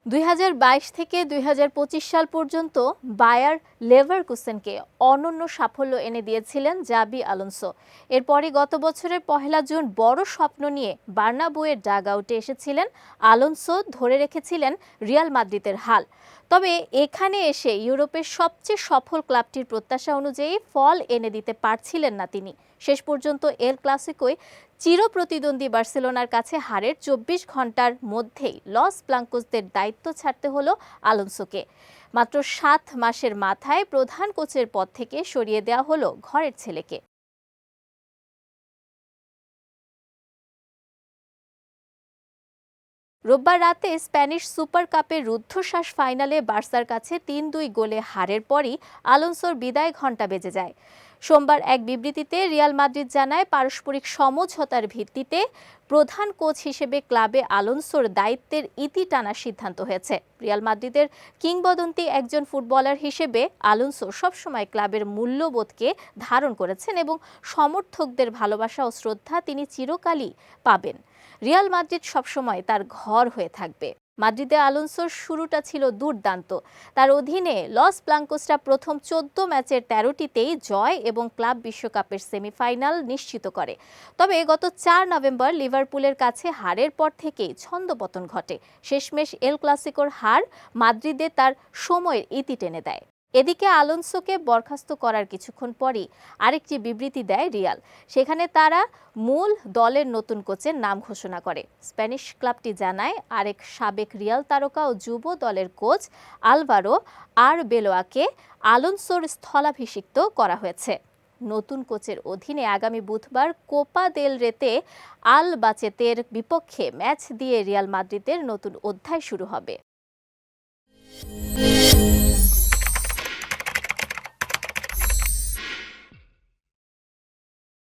2022 থেকে 2025 সাল পর্যন্ত বায়ার লেভারকুসেনকে অনন্য সাফল্য এনে দিয়েছিলেন জাবি আলোনসো। এরপরই গত বছরের 1 জুন বড় স্বপ্ন নিয়ে বার্নাব্যুয়ের ডাগআউটে এসেছিলেন আলোনসো, ধরে রেখেছিলেন রিয়াল মাদ্রিদের হাল। তবে এখানে এসে ইউরোপের সবচেয়ে সফল ক্লাবটির প্রত্যাশা অনুযায়ী ফল এনে দিতে পারছিলেন না তিনি। শেষ পর্যন্ত এল ক্লাসিকোয় চিরপ্রতিদ্বন্দ্বী বার্সেলোনার কাছে হারের 24 ঘন্টার মধ্যেই লস ব্লাঙ্কোসদের দায়িত্ব ছাড়তে হলো আলোনসোকে। মাত্র 7 মাসের মাথায় প্রধান কোচের পদ থেকে সরিয়ে দেওয়া হলো ঘরের ছেলেকে। রোববার রাতে স্প্যানিশ সুপার কাপের রুদ্ধশ্বাস ফাইনালে বার্সার কাছে 3-2 গোলে হারের পরই আলোনসোর বিদায় ঘণ্টা বেজে যায়। সোমবার এক বিবৃতিতে রিয়াল মাদ্রিদ জানায়, পারস্পরিক সমঝোতার ভিত্তিতে প্রধান কোচ হিসেবে ক্লাবে আলোনসোর দায়িত্বের ইতি টানার সিদ্ধান্ত হয়েছে। রিয়াল মাদ্রিদের কিংবদন্তি একজন ফুটবলার হিসেবে আলোনসো সবসময় ক্লাবের মূল্যবোধকে ধারণ করেছেন এবং সমর্থকদের ভালোবাসা ও শ্রদ্ধা তিনি চিরকালই পাবেন। রিয়াল মাদ্রিদ সবসময় তার ঘর হয়ে থাকবে। মাদ্রিদে আলোনসোর শুরুটা ছিল দুর্দান্ত। তার অধীনে লস ব্লাঙ্কোসরা প্রথম 14 ম্যাচের 13টিতেই জয় এবং ক্লাব বিশ্বকাপের সেমিফাইনাল নিশ্চিত করে। তবে গত 4 নভেম্বর লিভারপুলের কাছে হারের পর থেকেই ছন্দপতন ঘটে। শেষমেশ এল ক্লাসিকোর হার মাদ্রিদে তার সময়ের ইতি টেনে দেয়। এদিকে আলোনসোকে বরখাস্ত করার কিছুক্ষণ পরই আরেকটি বিবৃতি দেয় রিয়াল। সেখানে তারা মূল দলের নতুন কোচের নাম ঘোষণা করে। স্প্যানিশ ক্লাবটি জানায়, আরেক সাবেক রিয়াল তারকা ও যুব দলের কোচ আলভারো আরবেলোয়াকে আলোনসোর স্থলাভিষিক্ত করা হয়েছে। নতুন কোচের অধীনে আগামী বুধবার কোপা দেল রেতে আল বাচেতের বিপক্ষে ম্যাচ দিয়ে রিয়াল মাদ্রিদের নতুন অধ্যায় শুরু হবে।